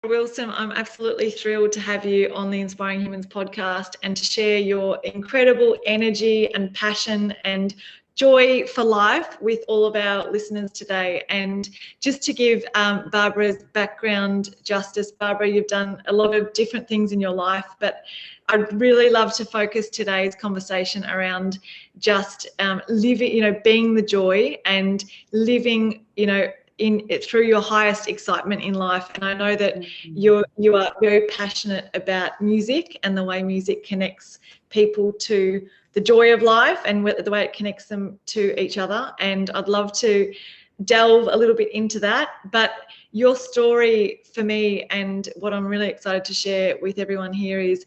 Wilson, I'm absolutely thrilled to have you on the Inspiring Humans podcast and to share your incredible energy and passion and joy for life with all of our listeners today. And just to give Barbara's background justice, Barbara, you've done a lot of different things in your life, but I'd really love to focus today's conversation around just living, being the joy and living, through your highest excitement in life. And I know that you are very passionate about music and the way music connects people to the joy of life and the way it connects them to each other. And I'd love to delve a little bit into that. But your story for me, and what I'm really excited to share with everyone here, is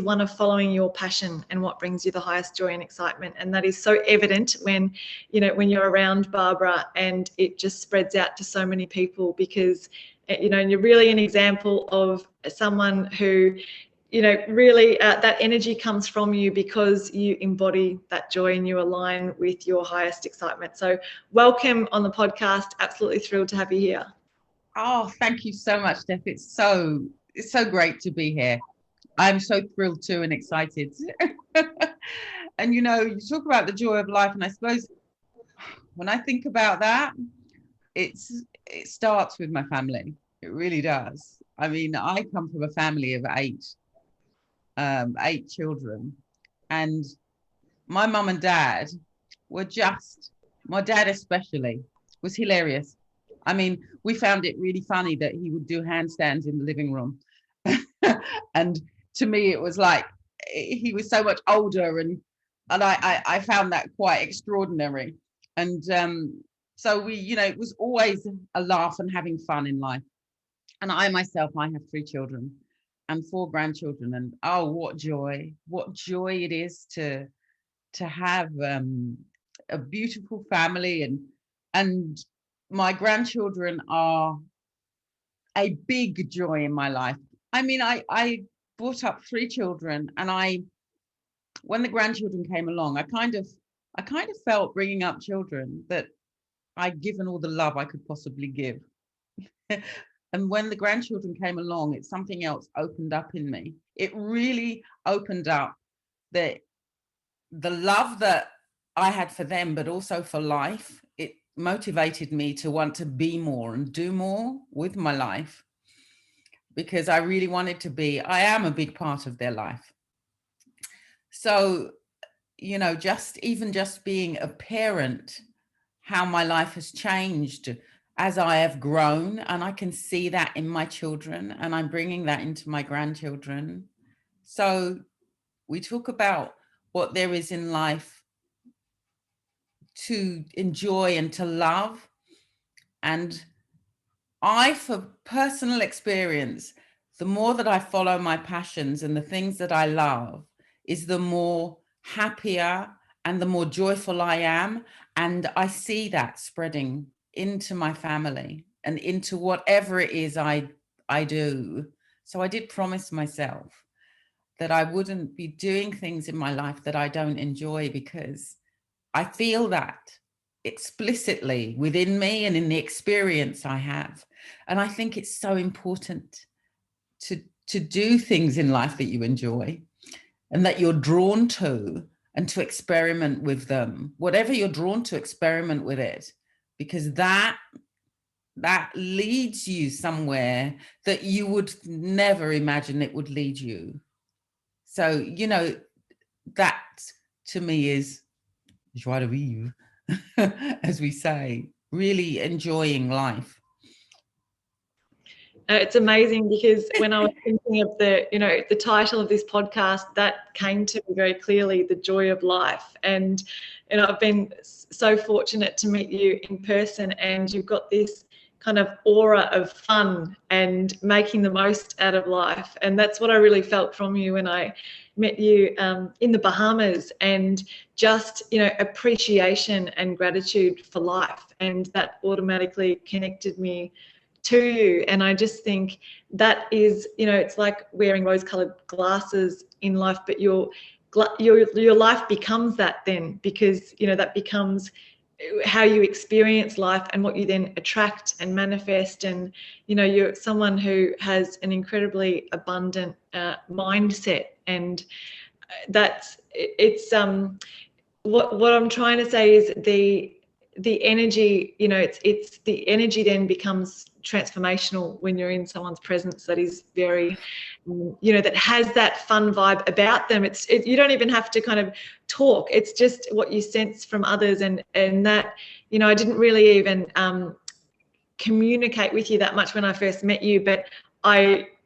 one of following your passion and what brings you the highest joy and excitement. And that is so evident when you're around Barbara, and it just spreads out to so many people, because and you're really an example of someone who really that energy comes from you because you embody that joy and you align with your highest excitement. So welcome on the podcast. Absolutely thrilled to have you here. Oh, thank you so much, Steph. It's so great to be here. I'm so thrilled too and excited. And you talk about the joy of life, and I suppose when I think about that, it starts with my family. It really does. I mean, I come from a family of eight children, and my mum and dad were my dad especially was hilarious. I mean, we found it really funny that he would do handstands in the living room. And to me, it was like he was so much older, and I found that quite extraordinary. And so we, it was always a laugh and having fun in life. And I myself, I have 3 children and 4 grandchildren, and oh, what joy it is to have a beautiful family, and my grandchildren are a big joy in my life. I mean, I brought up 3 children, and when the grandchildren came along, I kind of felt, bringing up children, that I'd given all the love I could possibly give. And when the grandchildren came along, it's something else opened up in me. It really opened up the love that I had for them, but also for life. It motivated me to want to be more and do more with my life, because I really wanted to be. I am a big part of their life. So, just being a parent, how my life has changed as I have grown, and I can see that in my children, and I'm bringing that into my grandchildren. So we talk about what there is in life to enjoy and to love. And for personal experience, the more that I follow my passions and the things that I love, is the more happier and the more joyful I am. And I see that spreading into my family and into whatever it is I do. So I did promise myself that I wouldn't be doing things in my life that I don't enjoy, because I feel that explicitly within me and in the experience I have. And I think it's so important to do things in life that you enjoy and that you're drawn to, and to experiment with them. Whatever you're drawn to, experiment with it, because that leads you somewhere that you would never imagine it would lead you. So, that to me is joie de vivre, as we say, really enjoying life. It's amazing, because when I was thinking of the title of this podcast, that came to me very clearly, the joy of life. And I've been so fortunate to meet you in person, and you've got this kind of aura of fun and making the most out of life. And that's what I really felt from you when I met you in the Bahamas, and just appreciation and gratitude for life, and that automatically connected me to you. And I just think that is, it's like wearing rose-colored glasses in life, but your life becomes that then, because that becomes how you experience life and what you then attract and manifest. And you're someone who has an incredibly abundant mindset, and it's what I'm trying to say is the energy, it's the energy then becomes transformational when you're in someone's presence that is very, that has that fun vibe about them. You don't even have to kind of talk. It's just what you sense from others, and that, I didn't really even communicate with you that much when I first met you, but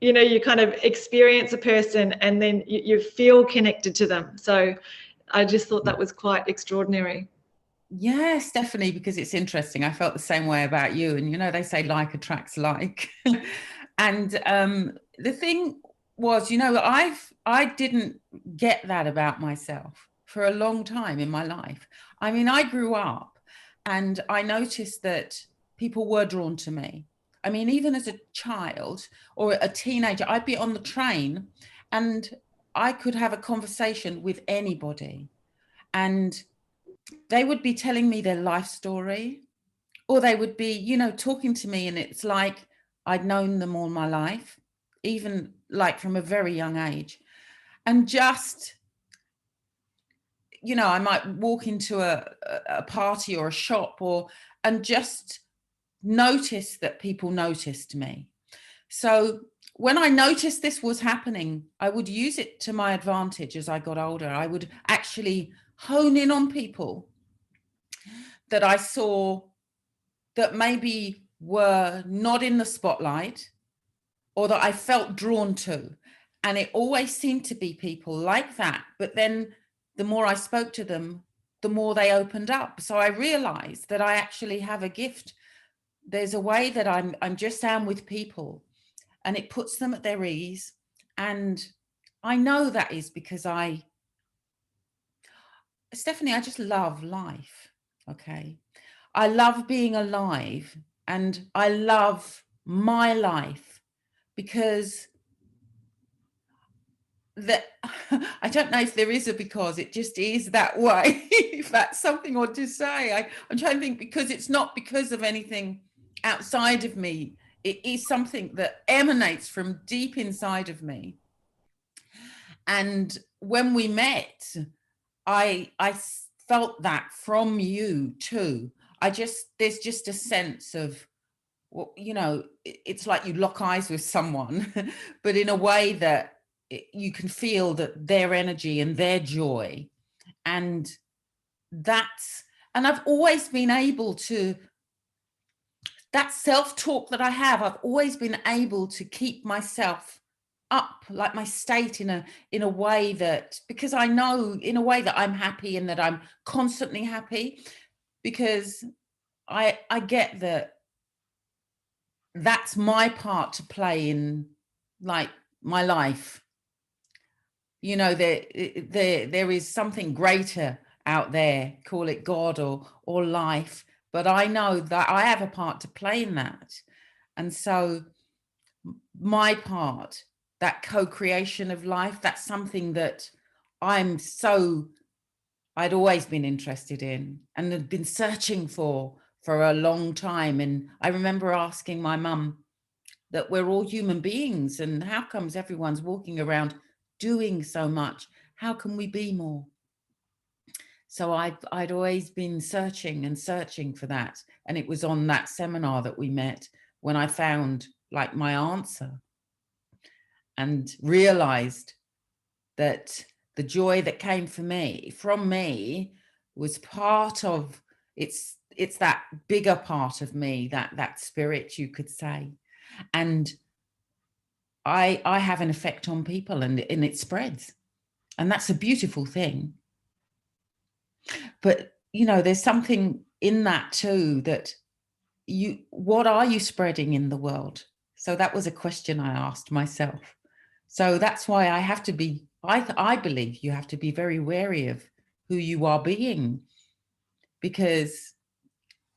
you kind of experience a person and then you feel connected to them. So I just thought that was quite extraordinary. Yes, definitely, because it's interesting. I felt the same way about you. And, they say like attracts like. And the thing was, I didn't get that about myself for a long time in my life. I mean, I grew up and I noticed that people were drawn to me. I mean, even as a child or a teenager, I'd be on the train and I could have a conversation with anybody, and they would be telling me their life story, or they would be, talking to me, and it's like I'd known them all my life, even like from a very young age. And just, I might walk into a party or a shop and just notice that people noticed me. So when I noticed this was happening, I would use it to my advantage as I got older. I would actually hone in on people that I saw that maybe were not in the spotlight, or that I felt drawn to. And it always seemed to be people like that. But then the more I spoke to them, the more they opened up. So I realized that I actually have a gift. There's a way that I'm just am with people, and it puts them at their ease. And I know that is because Stephanie, I just love life. Okay. I love being alive, and I love my life because I don't know if there is a because, it just is that way. If that's something odd to say, I'm trying to think, because it's not because of anything outside of me. It is something that emanates from deep inside of me. And when we met, I felt that from you too. There's just a sense of, well, it's like you lock eyes with someone, but in a way that you can feel that their energy and their joy. And I've always been able to, that self-talk that I have, I've always been able to keep myself up, like my state in a way that, because I know in a way that I'm happy and that I'm constantly happy, because I get that that's my part to play in, like, my life. There is something greater out there, call it God or life, but I know that I have a part to play in that. And so my part, that co-creation of life, that's something that I'd always been interested in and had been searching for a long time. And I remember asking my mum that we're all human beings, and how comes everyone's walking around doing so much? How can we be more? So I'd always been searching for that. And it was on that seminar that we met when I found, like, my answer, and realized that the joy that came from me was part of, it's that bigger part of me, that spirit, you could say. And I have an effect on people, and it spreads, and that's a beautiful thing. But there's something in that too, that what are you spreading in the world? So that was a question I asked myself. So that's why I have to be, I believe you have to be very wary of who you are being, because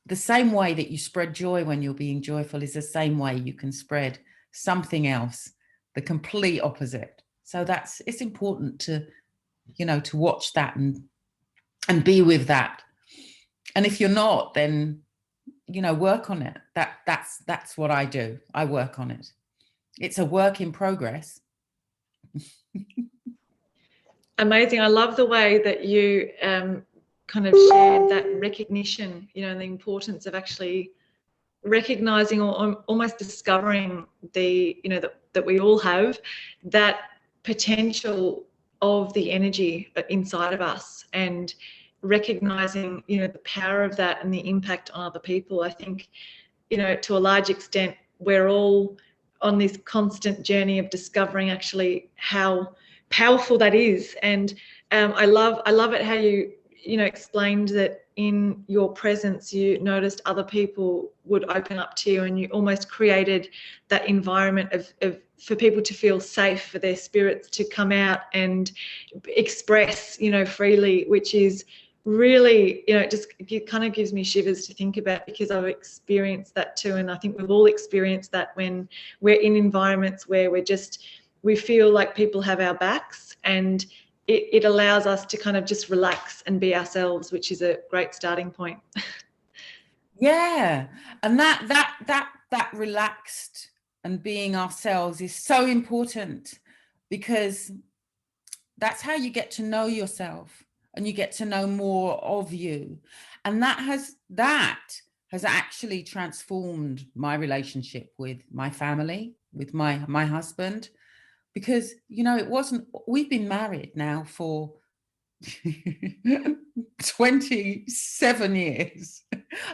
the same way that you spread joy when you're being joyful is the same way you can spread something else, the complete opposite. So it's important to, to watch that and be with that. And if you're not, then, you know, work on it. That's what I do. I work on it. It's a work in progress. Amazing. I love the way that you kind of shared that recognition, you know, and the importance of actually recognizing or almost discovering the, you know, that we all have that potential of the energy inside of us, and recognizing, you know, the power of that and the impact on other people. I think, you know, to a large extent, we're all on this constant journey of discovering actually how powerful that is. And I love it how you know, explained that in your presence you noticed other people would open up to you, and you almost created that environment of for people to feel safe, for their spirits to come out and express, you know, freely, which is really, you know, it kind of gives me shivers to think about, because I've experienced that too. And I think we've all experienced that when we're in environments where we feel like people have our backs, and it allows us to kind of just relax and be ourselves, which is a great starting point. Yeah. And that relaxed and being ourselves is so important, because that's how you get to know yourself and you get to know more of you. And that has actually transformed my relationship with my family, with my husband, because, you know, we've been married now for 27 years.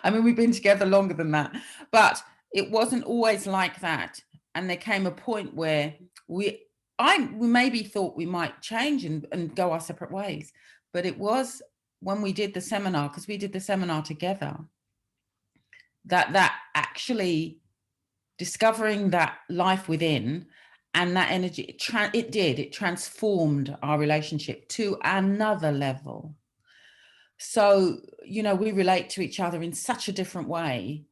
I mean, we've been together longer than that, but it wasn't always like that. And there came a point where we maybe thought we might change and go our separate ways. But it was when we did the seminar, because we did the seminar together, that actually discovering that life within and that energy, it transformed our relationship to another level. So, you know, we relate to each other in such a different way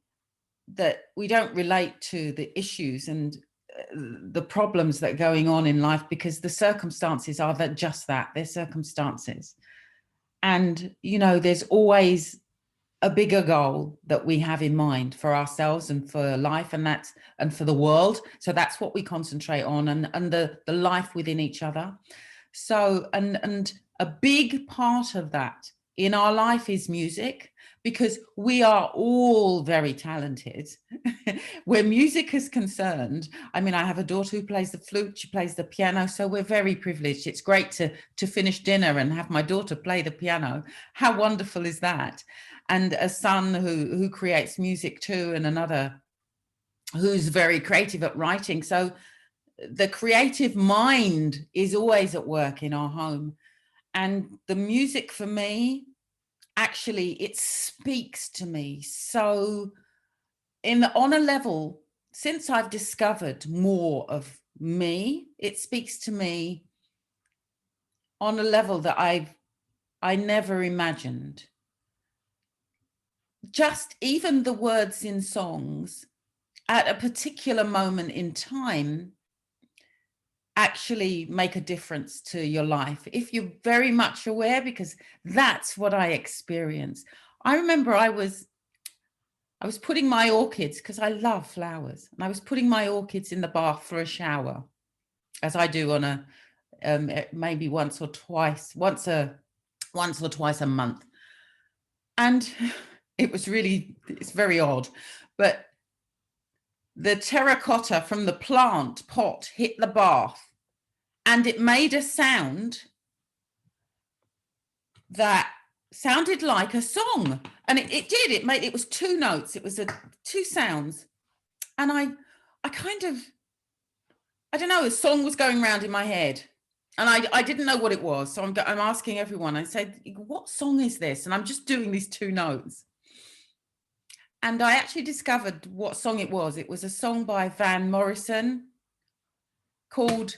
that we don't relate to the issues and the problems that are going on in life, because the circumstances are they're circumstances. And, you know, there's always a bigger goal that we have in mind for ourselves and for life, and for the world. So that's what we concentrate on, and the life within each other. So, and a big part of that in our life is music, because we are all very talented where music is concerned. I mean, I have a daughter who plays the flute, she plays the piano, so we're very privileged. It's great to finish dinner and have my daughter play the piano. How wonderful is that? And a son who creates music too, and another who's very creative at writing. So the creative mind is always at work in our home. And the music for me, actually, it speaks to me. So on a level, since I've discovered more of me, it speaks to me on a level that I never imagined. Just even the words in songs at a particular moment in time actually make a difference to your life, if you're very much aware, because that's what I experienced. I remember I was putting my orchids, because I love flowers, and I was putting my orchids in the bath for a shower, as I do on a maybe once or twice a month. And it's very odd, but the terracotta from the plant pot hit the bath, and it made a sound that sounded like a song. And it did. It was two notes. It was two sounds. And I kind of, I don't know, a song was going around in my head. And I didn't know what it was. So I'm asking everyone. I said, what song is this? And I'm just doing these two notes. And I actually discovered what song it was. It was a song by Van Morrison called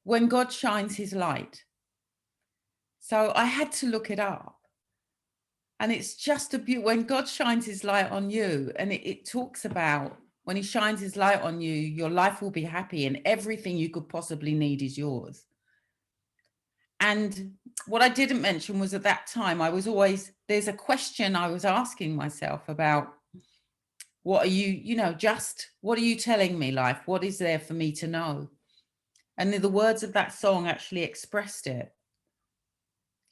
When God Shines His Light. So I had to look it up. And it's just when God shines his light on you, and it talks about when he shines his light on you, your life will be happy and everything you could possibly need is yours. And what I didn't mention was at that time, there's a question I was asking myself about, what are you, what are you telling me, life? What is there for me to know? And the words of that song actually expressed it.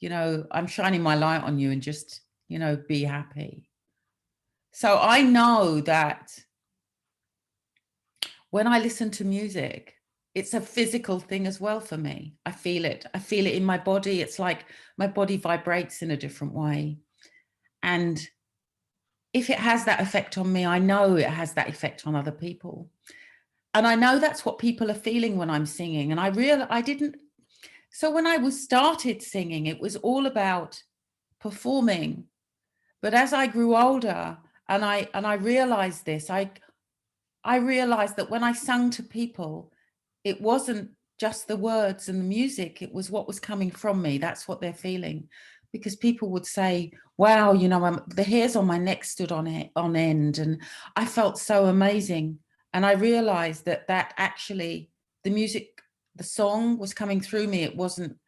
I'm shining my light on you, and just, be happy. So I know that when I listen to music, it's a physical thing as well for me. I feel it in my body. It's like my body vibrates in a different way. And if it has that effect on me, I know it has that effect on other people. And I know that's what people are feeling when I'm singing. And so when I started singing, it was all about performing. But as I grew older and I realized this, I realized that when I sang to people, it wasn't just the words and the music, it was what was coming from me. That's what they're feeling. Because people would say, wow, the hairs on my neck stood on end, and I felt so amazing. And I realized that actually the music, the song was coming through me. It wasn't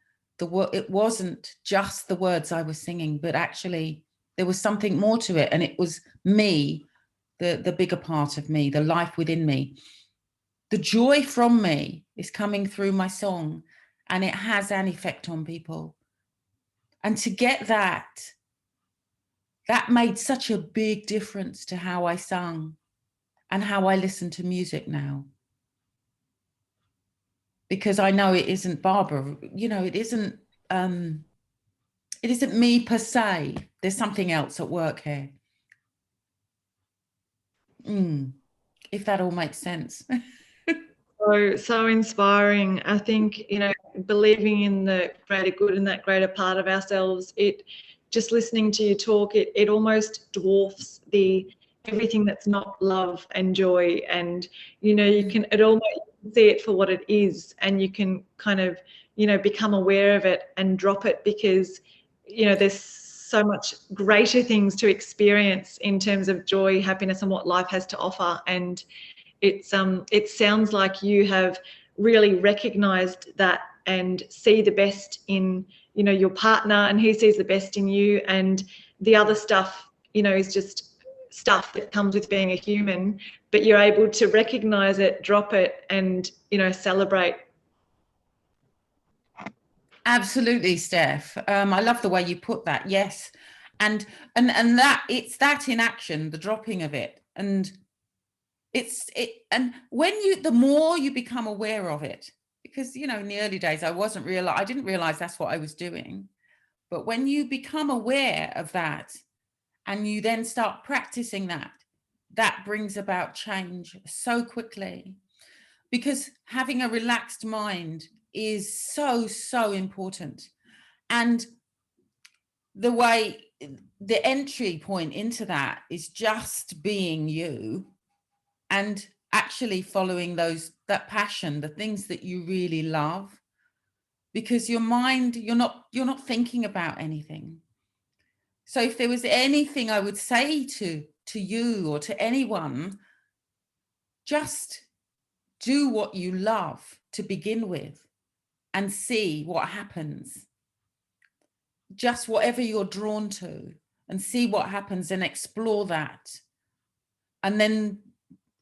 just the words I was singing, but actually there was something more to it. And it was me, the bigger part of me, the life within me. The joy from me is coming through my song, and it has an effect on people. And to get that made such a big difference to how I sung and how I listen to music now. Because I know it isn't Barbra, it isn't me per se. There's something else at work here. If that all makes sense. So inspiring. I think, believing in the greater good and that greater part of ourselves, just listening to you talk, it almost dwarfs everything that's not love and joy. And, you can see it for what it is, and you can kind of, become aware of it and drop it, because, there's so much greater things to experience in terms of joy, happiness, and what life has to offer. And it sounds like you have really recognized that and see the best in, your partner, and he sees the best in you, and the other stuff, is just stuff that comes with being a human, but you're able to recognize it, drop it, and, celebrate. Absolutely, Steph. I love the way you put that. Yes. And that it's that in action, the dropping of it. And and the more you become aware of it, because, in the early days, I didn't realize that's what I was doing. But when you become aware of that and you then start practicing that brings about change so quickly, because having a relaxed mind is so, so important. And the entry point into that is just being you, and actually following that passion, the things that you really love, because your mind, you're not thinking about anything. So if there was anything I would say to you or to anyone, just do what you love to begin with and see what happens. Just whatever you're drawn to, and see what happens and explore that. And then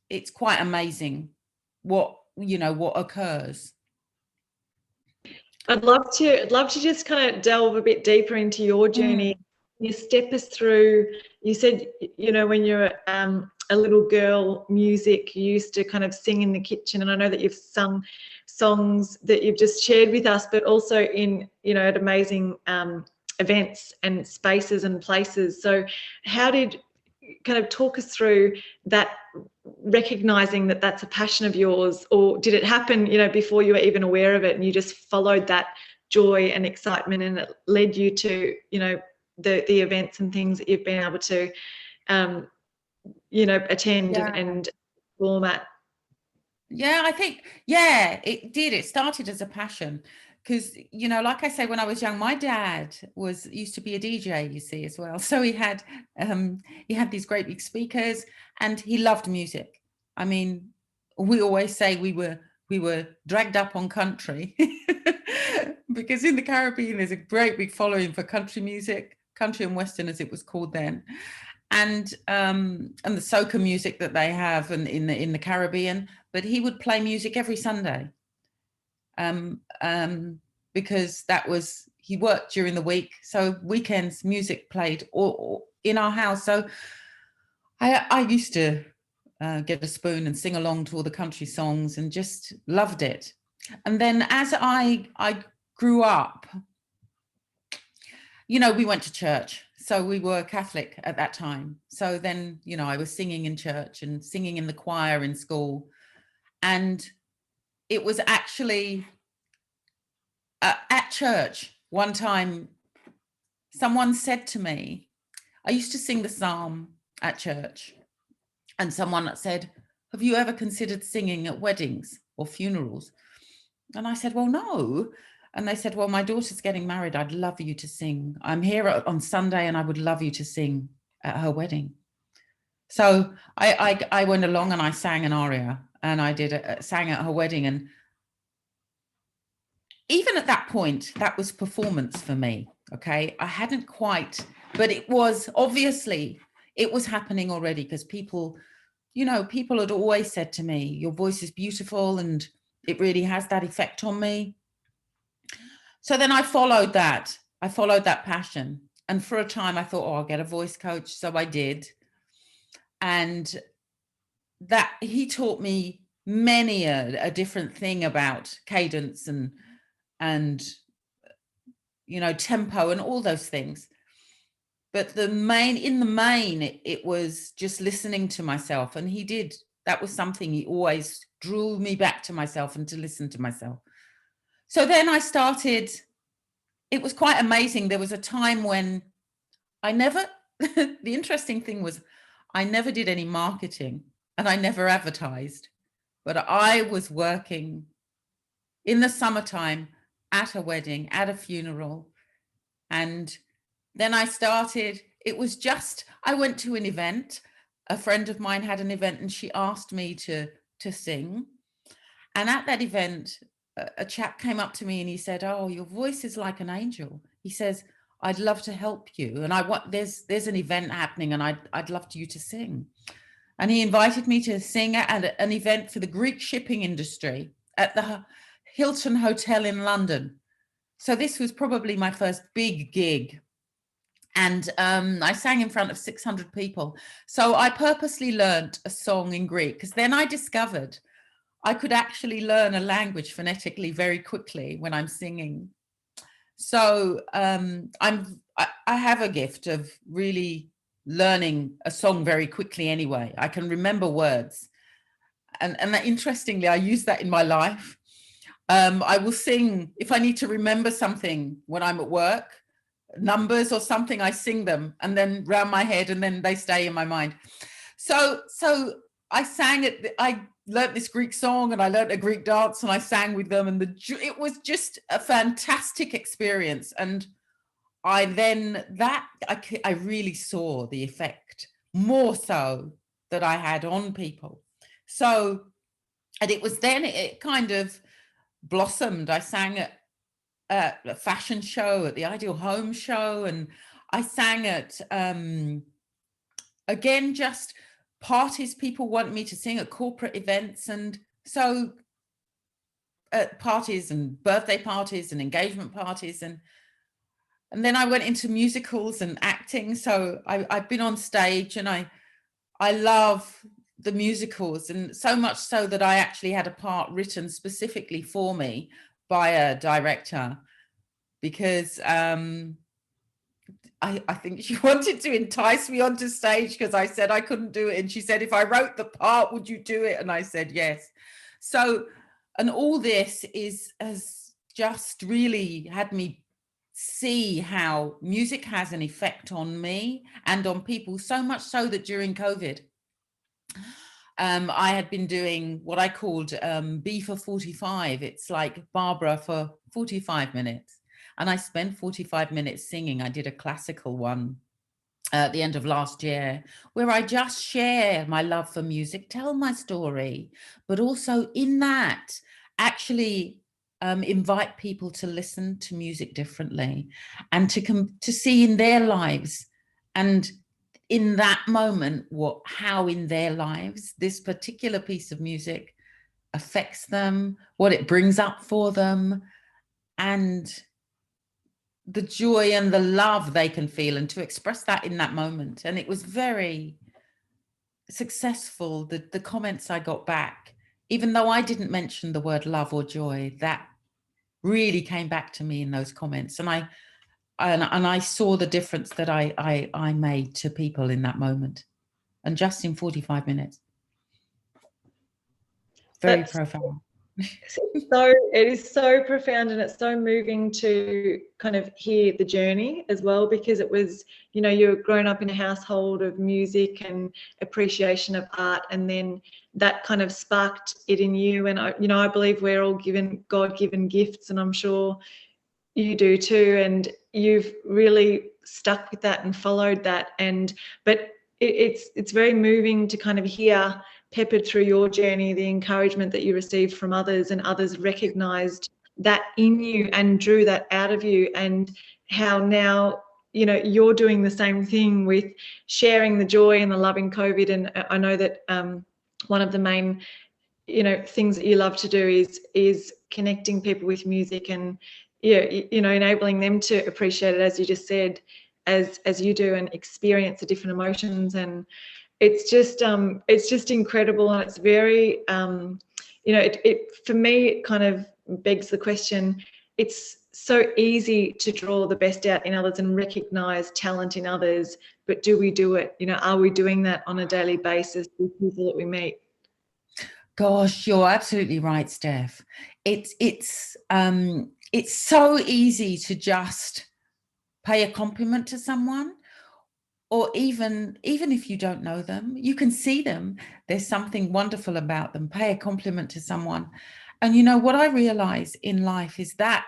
it's quite amazing what occurs. I'd love to just kind of delve a bit deeper into your journey. You step us through. You said, when you're a little girl, music, you used to kind of sing in the kitchen, and I know that you've sung songs that you've just shared with us, but also in, at amazing events and spaces and places. So how did kind of talk us through that, recognizing that that's a passion of yours, or did it happen, before you were even aware of it, and you just followed that joy and excitement, and it led you to, the events and things that you've been able to, attend and perform at? Yeah, I think, it did. It started as a passion. Because, like I say, when I was young, my dad used to be a DJ, you see, as well. So he had these great big speakers, and he loved music. I mean, we always say we were dragged up on country. because in the Caribbean there's a great big following for country music, country and western as it was called then, and the soca music that they have in the Caribbean. But he would play music every Sunday, because that was, he worked during the week, so weekends music played or in our house. So I used to get a spoon and sing along to all the country songs and just loved it. And then as I grew up, you know, we went to church. So we were Catholic at that time. So then, you know, I was singing in church and singing in the choir in school. And it was actually at church one time, someone said to me, I used to sing the psalm at church, and someone said, have you ever considered singing at weddings or funerals? And I said, well, no. And they said, well, my daughter's getting married. I'd love you to sing. I'm here on Sunday and I would love you to sing at her wedding. So I went along and I sang an aria, and I sang at her wedding. And even at that point, that was performance for me. Okay. I hadn't quite, but it was obviously, it was happening already, because people, you know, people had always said to me, your voice is beautiful, and it really has that effect on me. So then I followed that passion. And for a time I thought, oh, I'll get a voice coach. So I did. And that he taught me many a different thing about cadence and, you know, tempo and all those things. But in the main, it was just listening to myself. And that was something, he always drew me back to myself and to listen to myself. So then I started, it was quite amazing. There was a time when the interesting thing was I never did any marketing and I never advertised, but I was working in the summertime at a wedding, at a funeral. And then I started, it was just, I went to an event. A friend of mine had an event and she asked me to sing. And at that event, a chap came up to me and he said, oh, your voice is like an angel. He says, I'd love to help you. And there's an event happening and I'd love you to sing. And he invited me to sing at an event for the Greek shipping industry at the Hilton Hotel in London. So this was probably my first big gig. And I sang in front of 600 people. So I purposely learned a song in Greek, because then I discovered I could actually learn a language phonetically very quickly when I'm singing. So I have a gift of really learning a song very quickly anyway. I can remember words. And that, interestingly, I use that in my life. I will sing, if I need to remember something when I'm at work, numbers or something, I sing them and then round my head and then they stay in my mind. So I sang it, I learned this Greek song and I learned a Greek dance and I sang with them, and it was just a fantastic experience. And I really saw the effect, more so, that I had on people. So, and it was then it kind of blossomed. I sang at a fashion show, at the Ideal Home show, and I sang at again, just parties. People want me to sing at corporate events, and so at parties and birthday parties and engagement parties, and then I went into musicals and acting. So I've been on stage, and I love the musicals, and so much so that I actually had a part written specifically for me by a director, because I think she wanted to entice me onto stage because I said I couldn't do it. And she said, if I wrote the part, would you do it? And I said, yes. So, and all this has just really had me see how music has an effect on me and on people, so much so that during COVID, I had been doing what I called B for 45. It's like Barbra for 45 minutes. And I spent 45 minutes singing. I did a classical one at the end of last year, where I just share my love for music, tell my story, but also in that, actually invite people to listen to music differently, and to see in their lives, and in that moment, how in their lives this particular piece of music affects them, what it brings up for them, and the joy and the love they can feel, and to express that in that moment. And it was very successful. The comments I got back, even though I didn't mention the word love or joy, that really came back to me in those comments. And I saw the difference that I made to people in that moment, and just in 45 minutes. Very profound. So it is so profound, and it's so moving to kind of hear the journey as well, because it was, you know, you're grown up in a household of music and appreciation of art, and then that kind of sparked it in you. And I believe we're all given God-given gifts, and I'm sure you do too, and you've really stuck with that and followed that. But it's very moving to kind of hear, peppered through your journey, the encouragement that you received from others, and others recognized that in you and drew that out of you, and how now, you know, you're doing the same thing with sharing the joy and the love in COVID. And I know that one of the main, you know, things that you love to do is connecting people with music, and you know, enabling them to appreciate it, as you just said, as you do, and experience the different emotions. And it's just incredible. And it's very you know, it for me, it kind of begs the question, it's so easy to draw the best out in others and recognize talent in others, but do we do it? You know, are we doing that on a daily basis with people that we meet? Gosh, you're absolutely right, Steph. It's so easy to just pay a compliment to someone, or even if you don't know them, you can see them, there's something wonderful about them. Pay a compliment to someone, and you know what I realize in life is that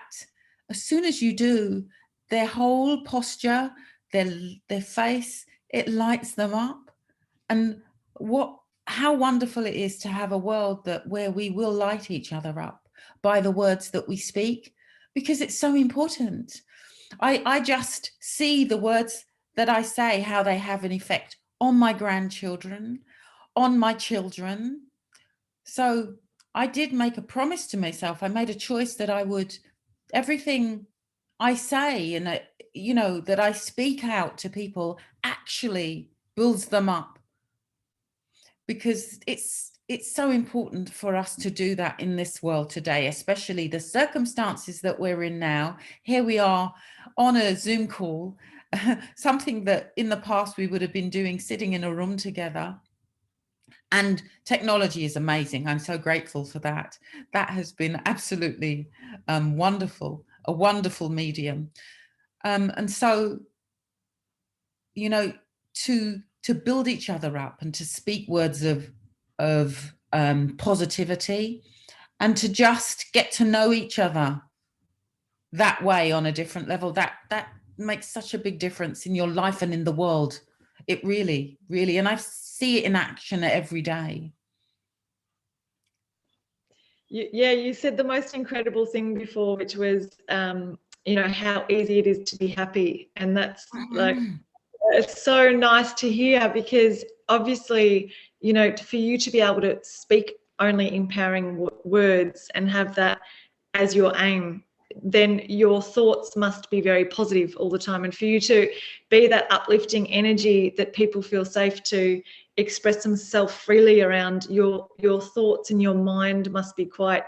as soon as you do, their whole posture, their face, it lights them up. And how wonderful it is to have a world where we will light each other up by the words that we speak, because it's so important. I just see the words that I say, how they have an effect on my grandchildren, on my children. So I did make a promise to myself. I made a choice that I would, everything I say and you know, that I speak out to people actually builds them up, because it's so important for us to do that in this world today, especially the circumstances that we're in now. Here we are on a Zoom call, something that in the past we would have been doing sitting in a room together. And technology is amazing. I'm so grateful for that. That has been absolutely wonderful, a wonderful medium. And so, you know, to build each other up and to speak words of positivity, and to just get to know each other that way on a different level, that makes such a big difference in your life and in the world. It really, really, and I see it in action every day. Yeah, you said the most incredible thing before, which was you know, how easy it is to be happy. And that's like, it's so nice to hear, because obviously, you know, for you to be able to speak only empowering words and have that as your aim, then your thoughts must be very positive all the time. And for you to be that uplifting energy that people feel safe to express themselves freely around, your thoughts and your mind must be quite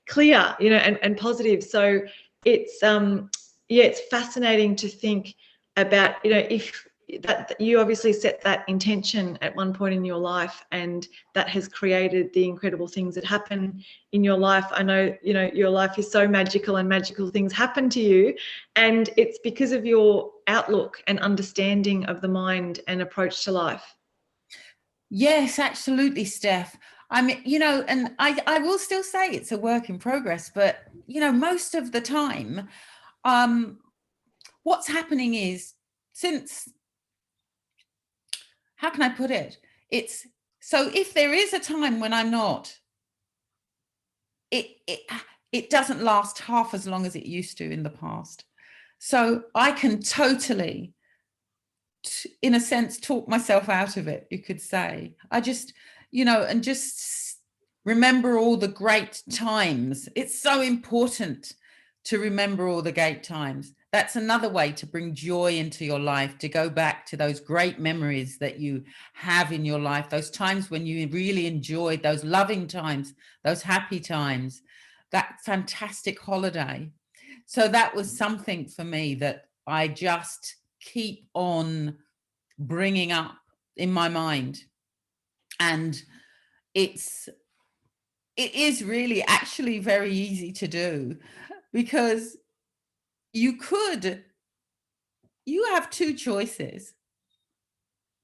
clear, you know, and positive. So it's yeah, it's fascinating to think about, you know, if that you obviously set that intention at one point in your life, and that has created the incredible things that happen in your life. I know, you know, your life is so magical, and magical things happen to you, and it's because of your outlook and understanding of the mind and approach to life. Yes, absolutely, Steph. I mean, you know, and I will still say it's a work in progress, but you know, most of the time, what's happening is, since, how can I put it? It's, so if there is a time when I'm not, it it doesn't last half as long as it used to in the past. So I can totally, in a sense, talk myself out of it, you could say. I just, and just remember all the great times. It's so important to remember all the great times. That's another way to bring joy into your life, to go back to those great memories that you have in your life, those times when you really enjoyed, those loving times, those happy times, that fantastic holiday. So that was something for me that I just keep on bringing up in my mind. And it is really actually very easy to do, because you have two choices.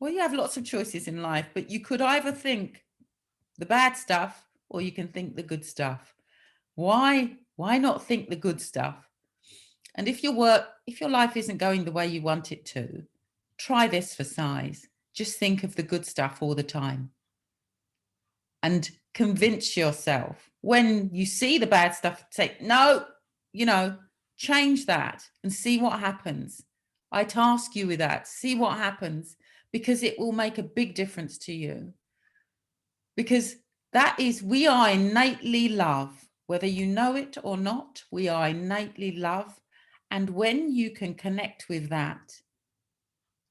Well, you have lots of choices in life, but you could either think the bad stuff or you can think the good stuff. Why not think the good stuff? And if your life isn't going the way you want it to, try this for size. Just think of the good stuff all the time. And convince yourself, when you see the bad stuff, say, no, change that and see what happens. I task you with that. See what happens, because it will make a big difference to you. Because we are innately love, whether you know it or not, we are innately love. And when you can connect with that,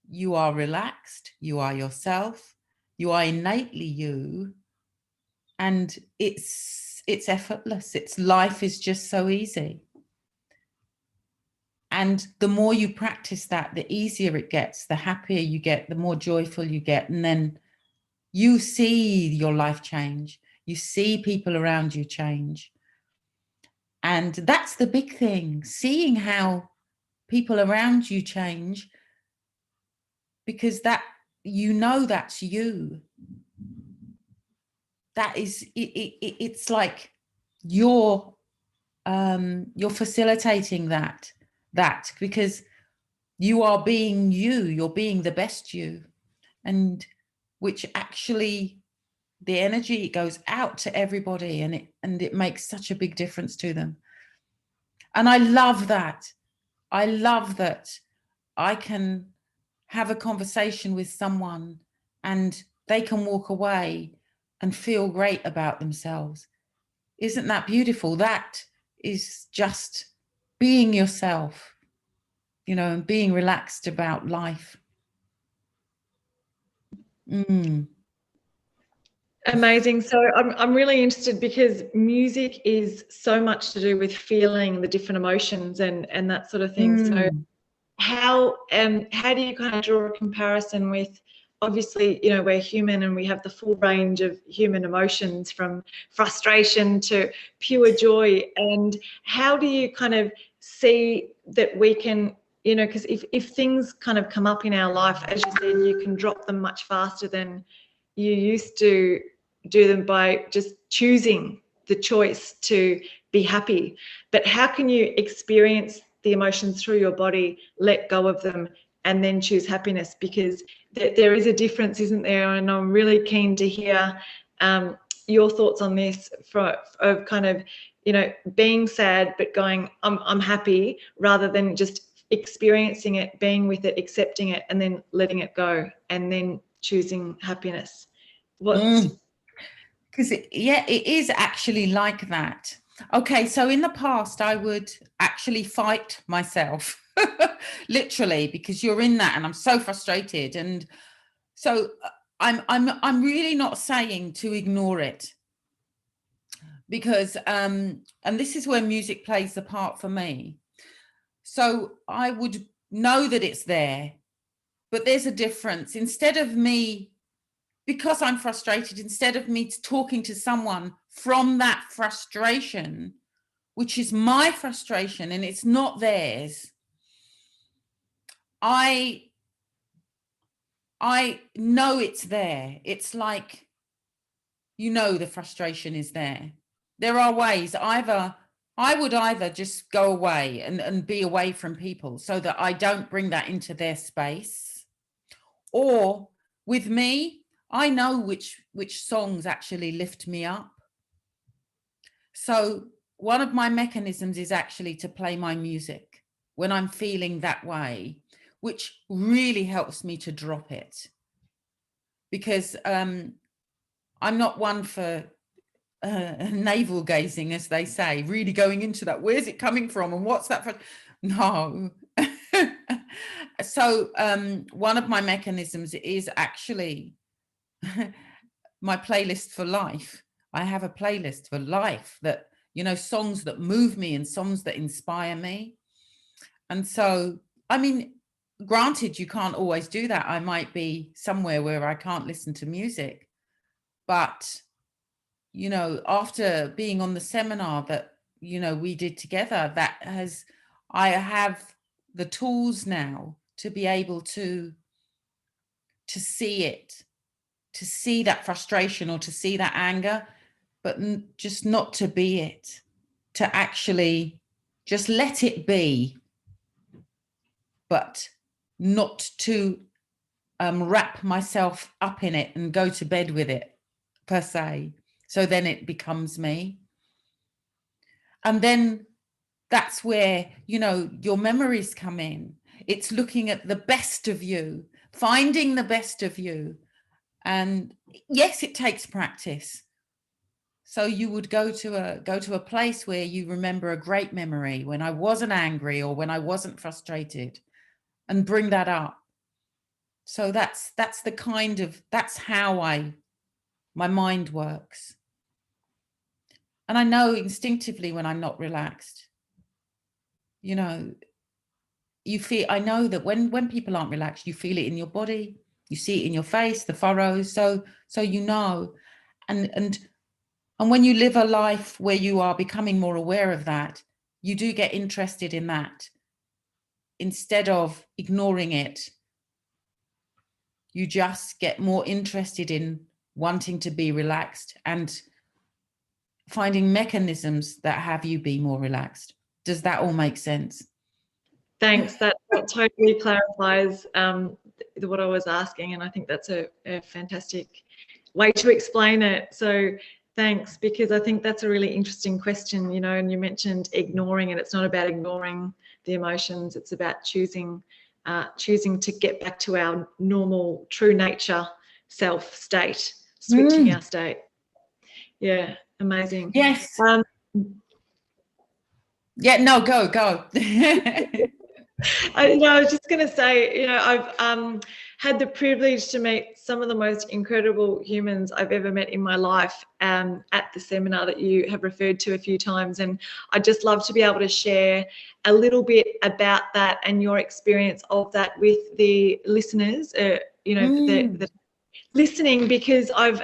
you are relaxed, you are yourself, you are innately you. And it's effortless. Life is just so easy. And the more you practice that, the easier it gets, the happier you get, the more joyful you get. And then you see your life change. You see people around you change. And that's the big thing, seeing how people around you change, because that's you. That is, it's like you're facilitating that, because you are being you're being the best you, and which actually the energy goes out to everybody, and it makes such a big difference to them. And I love that I can have a conversation with someone and they can walk away and feel great about themselves. Isn't that beautiful? That is just being yourself, and being relaxed about life. Amazing. So I'm really interested, because music is so much to do with feeling the different emotions and that sort of thing. So how do you kind of draw a comparison with, obviously, we're human and we have the full range of human emotions, from frustration to pure joy, and how do you kind of see that we can, because if things kind of come up in our life, as you said, you can drop them much faster than you used to do them by just choosing the choice to be happy. But how can you experience the emotions through your body, let go of them, and then choose happiness? Because there is a difference, isn't there? And I'm really keen to hear your thoughts on this, of kind of, being sad but going, I'm happy, rather than just experiencing it, being with it, accepting it, and then letting it go, and then choosing happiness. Because it is actually like that. Okay, so in the past I would actually fight myself literally, because you're in that and I'm so frustrated. And so I'm really not saying to ignore it, because and this is where music plays the part for me. So I would know that it's there, but there's a difference. Instead of me, because I'm frustrated, instead of me talking to someone from that frustration, which is my frustration and it's not theirs, I know it's there. It's like, the frustration is there. There are ways. I would either just go away and be away from people so that I don't bring that into their space. Or with me, I know which songs actually lift me up. So one of my mechanisms is actually to play my music when I'm feeling that way, which really helps me to drop it, because I'm not one for navel gazing, as they say, really going into that. Where's it coming from and what's that for? No. So one of my mechanisms is actually my playlist for life. I have a playlist for life that, you know, songs that move me and songs that inspire me. And so, I mean, granted, you can't always do that. I might be somewhere where I can't listen to music, but, you know, after being on the seminar that, you know, we did together, I have the tools now to be able to see it, to see that frustration or to see that anger, but just not to be it, to actually just let it be, but not to wrap myself up in it and go to bed with it, per se. So then it becomes me. And then that's where, you know, your memories come in. It's looking at the best of you, finding the best of you. And yes, it takes practice. So you would go to a place where you remember a great memory when I wasn't angry or when I wasn't frustrated, and bring that up. So that's the kind of, that's how my mind works. And I know instinctively when I'm not relaxed, you know, I know that when people aren't relaxed, you feel it in your body, you see it in your face, the furrows. So you know, and when you live a life where you are becoming more aware of that, you do get interested in that. Instead of ignoring it, you just get more interested in wanting to be relaxed and finding mechanisms that have you be more relaxed. Does that all make sense? Thanks. That totally clarifies what I was asking, and I think that's a fantastic way to explain it. So thanks, because I think that's a really interesting question, you know, and you mentioned ignoring it. It's not about ignoring the emotions. It's about choosing to get back to our normal, true nature self state, switching our state. Yeah, amazing. Yes. Yeah, no, go. I was just going to say, you know, I've had the privilege to meet some of the most incredible humans I've ever met in my life at the seminar that you have referred to a few times. And I'd just love to be able to share a little bit about that and your experience of that with the listeners, you know, the listening, because I've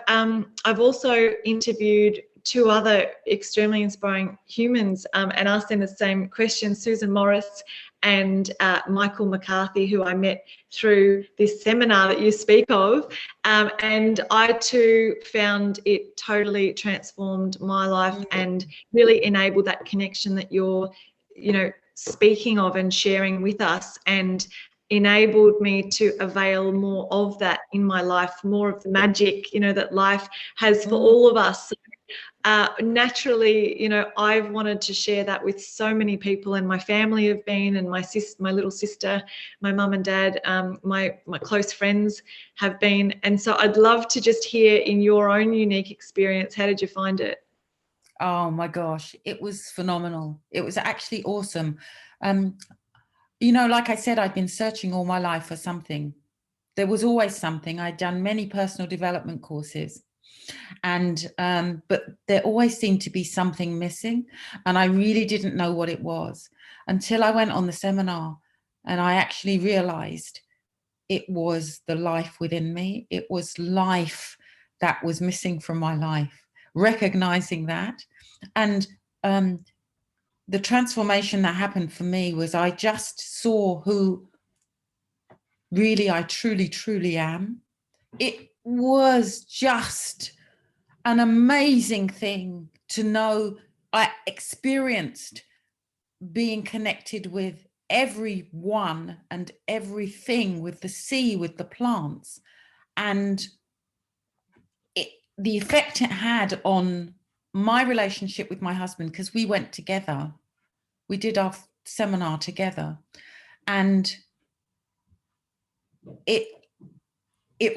also interviewed two other extremely inspiring humans and asked them the same question, Susan Morris and Michael McCarthy, who I met through this seminar that you speak of. And I too found it totally transformed my life and really enabled that connection that you're, you know, speaking of and sharing with us, and enabled me to avail more of that in my life, more of the magic, you know, that life has for all of us. Naturally, you know, I've wanted to share that with so many people, and my family have been, and my little sister, my mum and dad, my close friends have been. And so I'd love to just hear, in your own unique experience, how did you find it? Oh my gosh, it was phenomenal. It was actually awesome. You know, like I said, I'd been searching all my life for something. There was always something. I'd done many personal development courses, and but there always seemed to be something missing, and I really didn't know what it was until I went on the seminar, and I actually realized it was the life within me. It was life that was missing from my life, recognizing that. And the transformation that happened for me was I just saw who really I truly am. It was just an amazing thing to know. I experienced being connected with everyone and everything, with the sea, with the plants, and the effect it had on my relationship with my husband, because we went together, we did our seminar together, and it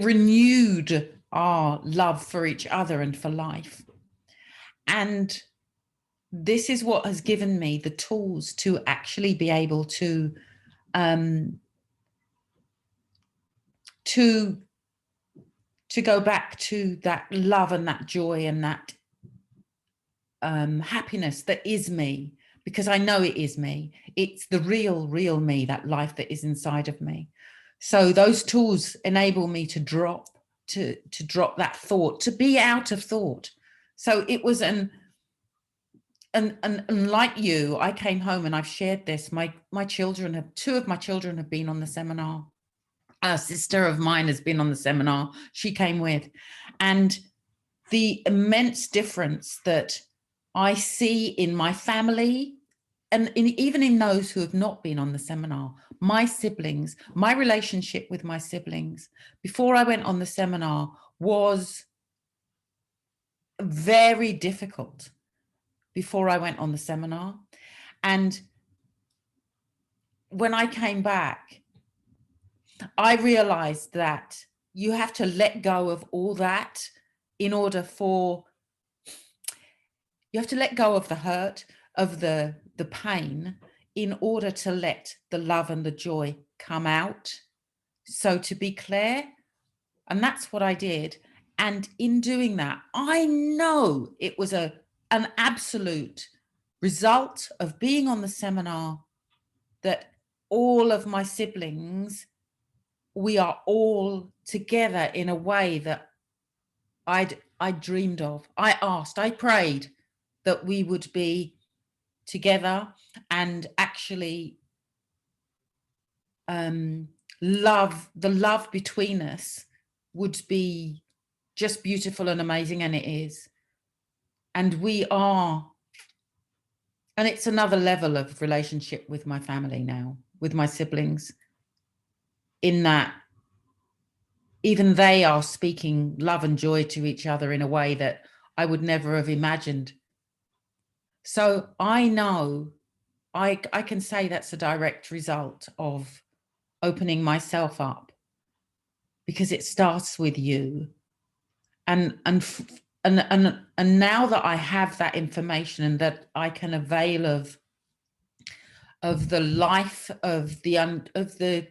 renewed our love for each other and for life. And this is what has given me the tools to actually be able to go back to that love and that joy and that happiness that is me, because I know it is me. It's the real me, that life that is inside of me. So those tools enable me to drop that thought, to be out of thought. So it was and like you, I came home and I've shared this. My children have, two of my children have been on the seminar. A sister of mine has been on the seminar. She came with, and the immense difference that I see in my family, and even in those who have not been on the seminar, my siblings, my relationship with my siblings before I went on the seminar was very difficult before I went on the seminar. And when I came back, I realized that you have to let go of all that in order for, you have to let go of the hurt, of the pain, in order to let the love and the joy come out. So to be clear, and that's what I did. And in doing that, I know it was an absolute result of being on the seminar that all of my siblings, we are all together in a way that I dreamed of. I asked, I prayed that we would be together and actually the love between us would be just beautiful and amazing, and it is. And we are, and it's another level of relationship with my family now, with my siblings, in that even they are speaking love and joy to each other in a way that I would never have imagined. So I know I can say that's a direct result of opening myself up, because it starts with you. And now that I have that information and that I can avail of the life of the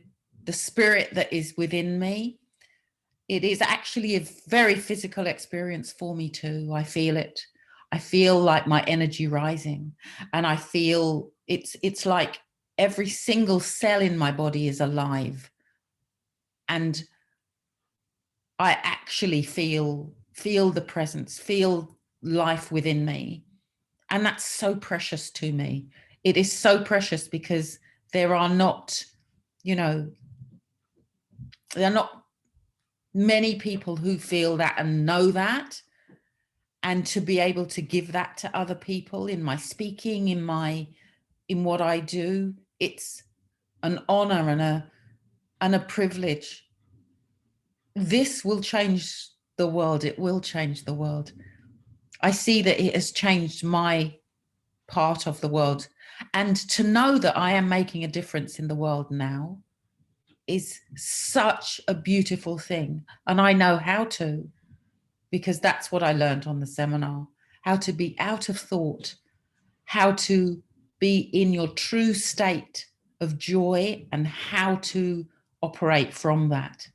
spirit that is within me, it is actually a very physical experience for me too. I feel it. I feel like my energy rising, and I feel it's like every single cell in my body is alive, and I actually feel the presence, feel life within me. And that's so precious to me. It is so precious because there are not, there are not many people who feel that and know that. And to be able to give that to other people in my speaking, in what I do, it's an honor and a privilege. This will change the world. It will change the world. I see that it has changed my part of the world. And to know that I am making a difference in the world now is such a beautiful thing. And I know how to, because that's what I learned on the seminar, how to be out of thought, how to be in your true state of joy, and how to operate from that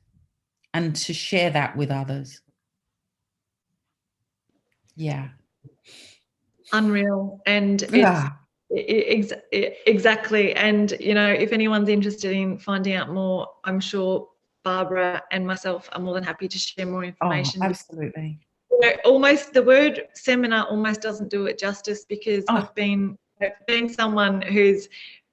and to share that with others. Yeah. Unreal. And exactly. And, if anyone's interested in finding out more, I'm sure Barbara and myself are more than happy to share more information. Oh, absolutely. Almost the word seminar almost doesn't do it justice, because I've been being someone who's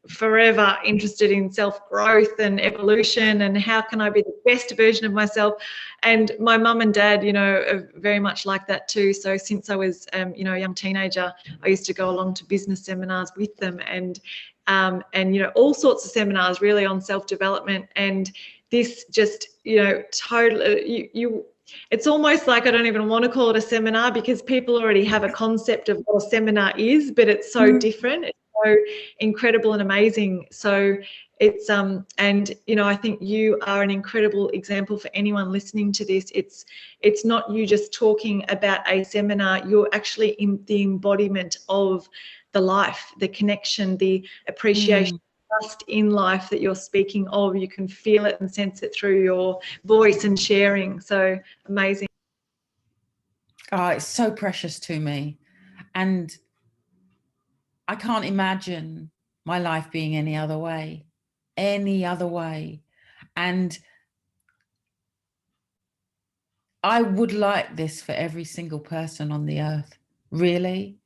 forever interested in self-growth and evolution and how can I be the best version of myself. And my mum and dad, are very much like that too. So since I was, a young teenager, I used to go along to business seminars with them, and all sorts of seminars really on self-development. And this just, totally, It's almost like I don't even want to call it a seminar, because people already have a concept of what a seminar is, but it's so different. It's so incredible and amazing. So it's and you know, I think you are an incredible example for anyone listening to this. It's not you just talking about a seminar, you're actually in the embodiment of the life, the connection, the appreciation, trust in life that you're speaking of. You can feel it and sense it through your voice and sharing. So amazing. Oh, it's so precious to me. And I can't imagine my life being any other way. And I would like this for every single person on the earth, really.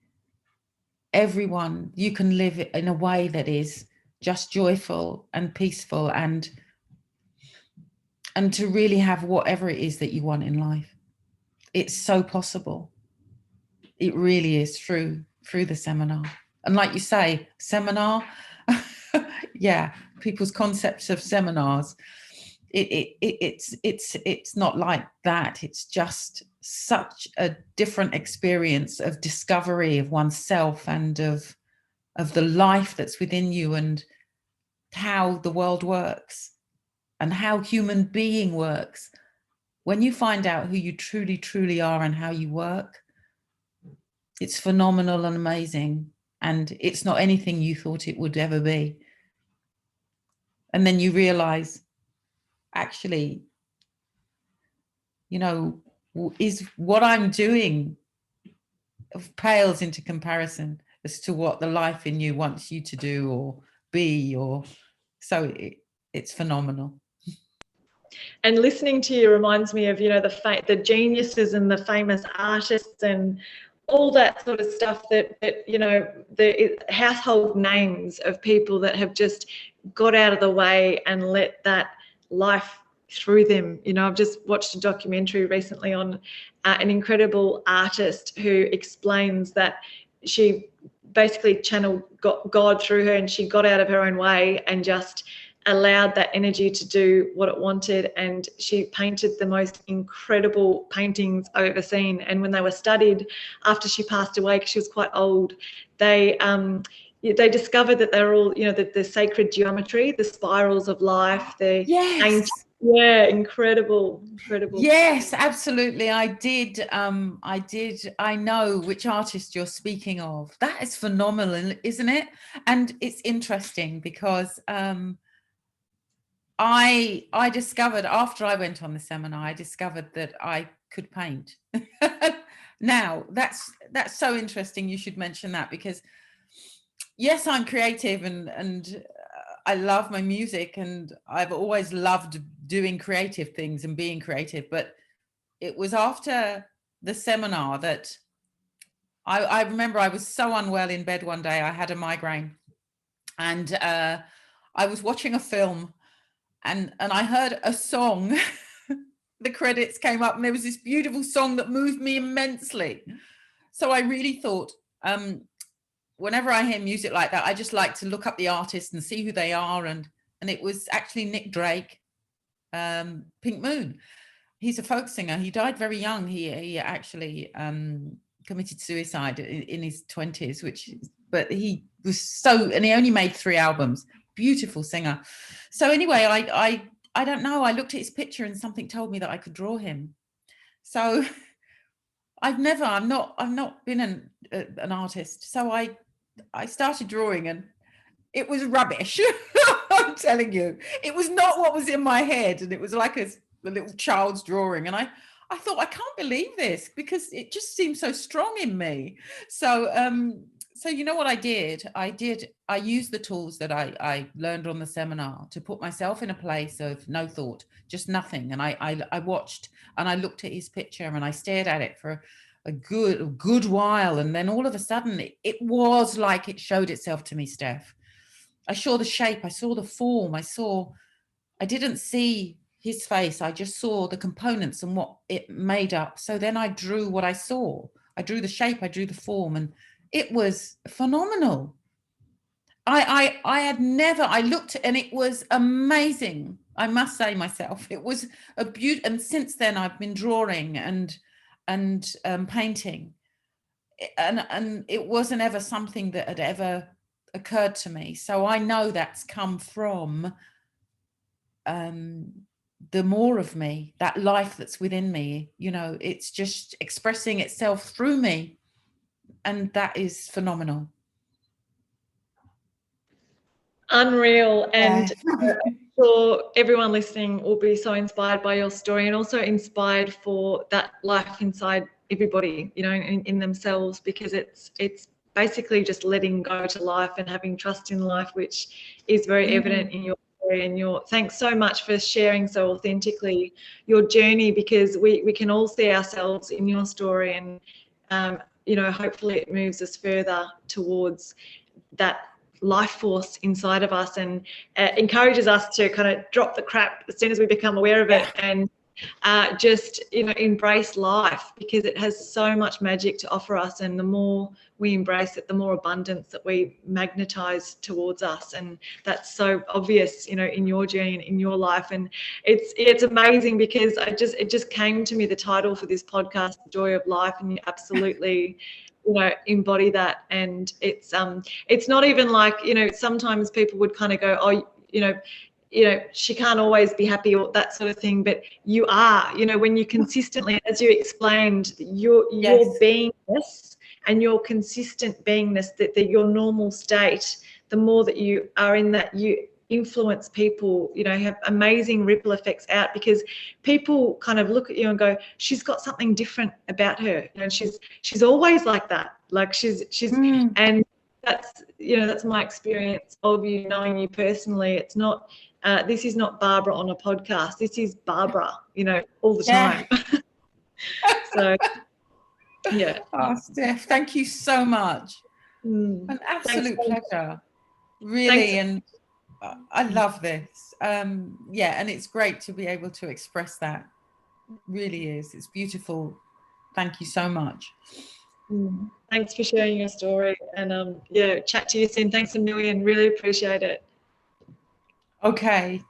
Everyone, you can live in a way that is just joyful and peaceful, and to really have whatever it is that you want in life. It's so possible. It really is through the seminar. And like you say, seminar, yeah, people's concepts of seminars, it's not like that. It's just such a different experience of discovery of oneself and of the life that's within you, and how the world works and how human being works. When you find out who you truly are and how you work, it's phenomenal and amazing. And it's not anything you thought it would ever be. And then you realize, actually, you know, is what I'm doing pales into comparison as to what the life in you wants you to do or be, or so it's phenomenal. And listening to you reminds me of, you know, the geniuses and the famous artists and all that sort of stuff that you know, the household names of people that have just got out of the way and let that life through them. You know, I've just watched a documentary recently on an incredible artist who explains that she basically channeled God through her, and she got out of her own way and just allowed that energy to do what it wanted, and she painted the most incredible paintings I've ever seen. And when they were studied after she passed away, because she was quite old, they discovered that they're all, you know, the sacred geometry, the spirals of life, the ancient. Yeah, incredible. Yes, absolutely. I did. I know which artist you're speaking of. That is phenomenal, isn't it? And it's interesting because I discovered, after I went on the seminar, I discovered that I could paint. Now that's so interesting. You should mention that, because yes, I'm creative and I love my music, and I've always loved doing creative things and being creative. But it was after the seminar that I remember I was so unwell in bed one day. I had a migraine, and I was watching a film, and I heard a song. The credits came up, and there was this beautiful song that moved me immensely. So I really thought, whenever I hear music like that, I just like to look up the artist and see who they are. And it was actually Nick Drake, Pink Moon. He's a folk singer. He died very young. He actually committed suicide in his 20s, but he was and he only made 3 albums. Beautiful singer. So anyway, I don't know. I looked at his picture and something told me that I could draw him. So I've not been an artist. So I started drawing, and it was rubbish. I'm telling you, it was not what was in my head, and it was like a little child's drawing. And I thought, I can't believe this, because it just seemed so strong in me. So so you know what I did? I used the tools that I learned on the seminar to put myself in a place of no thought, just nothing. And I watched, and I looked at his picture, and I stared at it for a good while. And then all of a sudden it was like it showed itself to me, Steph. I saw the shape, I saw the form, I didn't see his face, I just saw the components and what it made up. So then I drew what I saw. I drew the shape, I drew the form, and it was phenomenal. I looked, and it was amazing. I must say myself, it was a beauty. And since then I've been drawing and painting, and it wasn't ever something that had ever occurred to me. So I know that's come from the more of me, that life that's within me, you know, it's just expressing itself through me, and that is phenomenal. Unreal. And Yeah. sure everyone listening will be so inspired by your story, and also inspired for that life inside everybody, you know, in themselves, because it's basically just letting go to life and having trust in life, which is very evident in your story. And thanks so much for sharing so authentically your journey, because we can all see ourselves in your story, and you know, hopefully it moves us further towards that life force inside of us, and encourages us to kind of drop the crap as soon as we become aware of it, and just, you know, embrace life, because it has so much magic to offer us, and the more we embrace it, the more abundance that we magnetize towards us. And that's so obvious, you know, in your journey and in your life. And it's amazing, because it just came to me, the title for this podcast, The Joy of Life, and you absolutely, you know, embody that. And it's not even like, you know, sometimes people would kind of go, oh, you know, she can't always be happy, or that sort of thing. But you are, you know, when you consistently, as you explained, your beingness and your consistent beingness, that your normal state, the more that you are in that, you influence people, you know, have amazing ripple effects out, because people kind of look at you and go, she's got something different about her, you know, she's always like that, like she's and that's, you know, that's my experience of you, knowing you personally. It's not this is not Barbara on a podcast, this is Barbara, you know, all the time. So yeah. Oh, Steph, thank you so much. An absolute pleasure, really. And I love this. Yeah, and it's great to be able to express that. It really is. It's beautiful. Thank you so much. Thanks for sharing your story, and yeah, chat to you soon. Thanks a million. Really appreciate it. Okay.